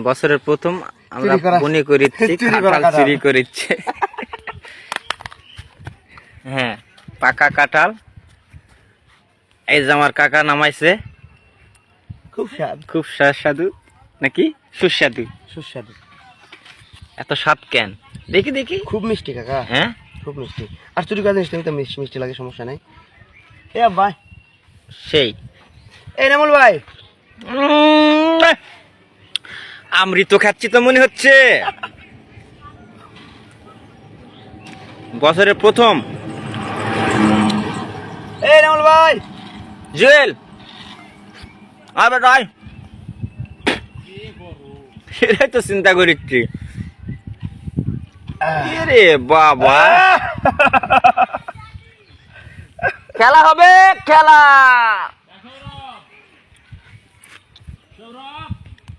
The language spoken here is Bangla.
বছরের প্রথম আমরা মনে করিচ্ছি কাঁঠাল চুরি করিচ্ছে। হ্যাঁ, পাকা কাঁঠাল। এই যে আমার কাকা নামাইছে, খুব সুস্বাদু নাকি সুস্বাদু? সুস্বাদু। এত স্বাদ কেন? দেখি দেখি। খুব মিষ্টি কাকা। হ্যাঁ, খুব মিষ্টি। আর চুরি করা জিনিসটা তো মিষ্টি মিষ্টি লাগে, সমস্যা নাই। এ ভাই সেই এই নামুল ভাই, আমৃত খাচ্ছি তো মনে হচ্ছে। বছরের প্রথম। এই নামুল ভাই, জুয়েল আবার রায়, এটাই তো চিন্তা করিচ্ছি। রে বাবা, খেলা হবে খেলা।